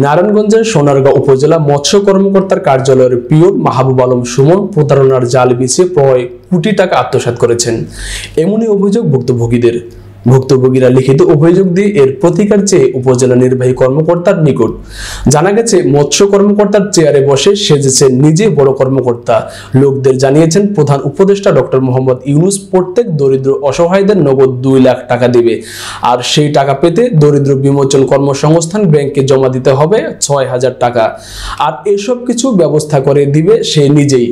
নারায়ণগঞ্জের সোনারগাঁও উপজেলা মৎস্য কর্মকর্তার কার্যালয়ের পিওন মাহবুব আলম সুমন প্রতারণার জাল বিছিয়ে প্রায় কোটি টাকা আত্মসাৎ করেছেন, এমনই অভিযোগ ভুক্তভোগীদের। ভুক্তভোগীরা লিখিত অভিযোগ দিয়ে এর প্রতিকার চেয়ে উপজেলা নির্বাহী কর্মকর্তার নিকট। জানা গেছে, মৎস্য কর্মকর্তার চেয়ারে বসে সেজেছে নিজে বড় কর্মকর্তা। লোকদের জানিয়েছেন প্রধান উপদেষ্টা ডক্টর মোহাম্মদ ইউনূস প্রত্যেক দরিদ্র অসহায়দের নগদ 2 লাখ টাকা দেবে, আর সেই টাকা পেতে দরিদ্র বিমোচন কর্মসংস্থান ব্যাংকে জমা দিতে হবে 6,000 টাকা। আর এসব কিছু ব্যবস্থা করে দিবে সে নিজেই।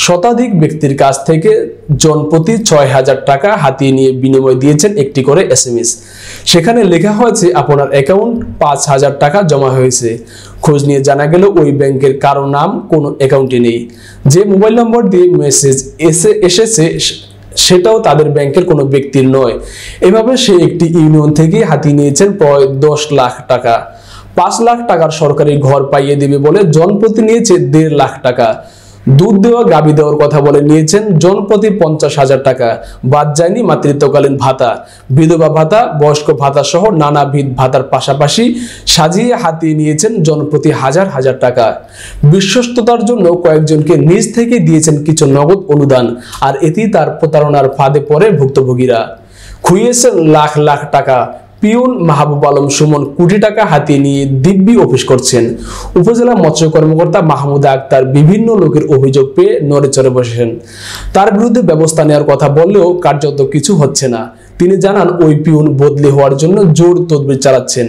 শতাধিক ব্যক্তির কাছ থেকে জনপ্রতি 6,000 টাকা হাতিয়ে নিয়ে বিনিময় দিয়েছেন একটি করে SMS। সেখানে লেখা হয়েছে আপনার অ্যাকাউন্ট 5,000 টাকা জমা হয়েছে। খোঁজ নিয়ে জানা গেল ওই ব্যাংকের কারো নাম কোনো অ্যাকাউন্টে নেই। যে মোবাইল নম্বর দিয়ে মেসেজ এসেছে সেটাও তাদের ব্যাংকের কোনো ব্যক্তির নয়। এভাবে সে একটি ইউনিয়ন থেকে হাতিয়ে নিয়েছেন প্রায় 10 লাখ টাকা। 5 লাখ টাকার সরকারি ঘর পাইয়ে দিবে বলে জনপ্রতি নিয়েছে 1.5 লাখ টাকা। দুধ দেওয়া গাভী দেওয়ার কথা বলে নিয়েছেন জনপ্রতি 50,000 টাকা। বাদ যায়নি মাতৃত্বকালীন ভাতা, বিধবা ভাতা, বয়স্ক ভাতা সহ নানাবিধ ভাতার পাশাপাশি সাজিয়ে হাতিয়ে নিয়েছেন জনপ্রতি হাজার হাজার টাকা। বিশ্বস্ততার জন্য কয়েকজনকে নিজ থেকে দিয়েছেন কিছু নগদ অনুদান, আর এতেই তার প্রতারণার ফাঁদে পড়ে ভুক্তভোগীরা। খুইয়েছেন লাখ লাখ টাকা। পিওন মাহবুব আলম সুমন কোটি টাকা হাতিয়ে নিয়ে দিব্যি অফিস করছেন। উপজেলা মৎস্য কর্মকর্তা মাহমুদা আক্তার বিভিন্ন লোকের অভিযোগ পেয়ে নড়েচড়ে বসেছেন। তার বিরুদ্ধে ব্যবস্থা নেওয়ার কথা বললেও কার্যত কিছু হচ্ছে না। তিনি জানান, ওই পিওন বদলি হওয়ার জন্য জোর তদবির চালাচ্ছেন।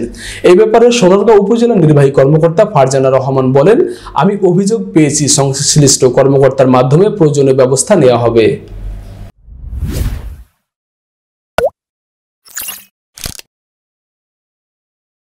এই ব্যাপারে সোনারগাঁও উপজেলা নির্বাহী কর্মকর্তা ফারজানা রহমান বলেন, আমি অভিযোগ পেয়েছি, সংশ্লিষ্ট কর্মকর্তার মাধ্যমে প্রয়োজনীয় ব্যবস্থা নেওয়া হবে।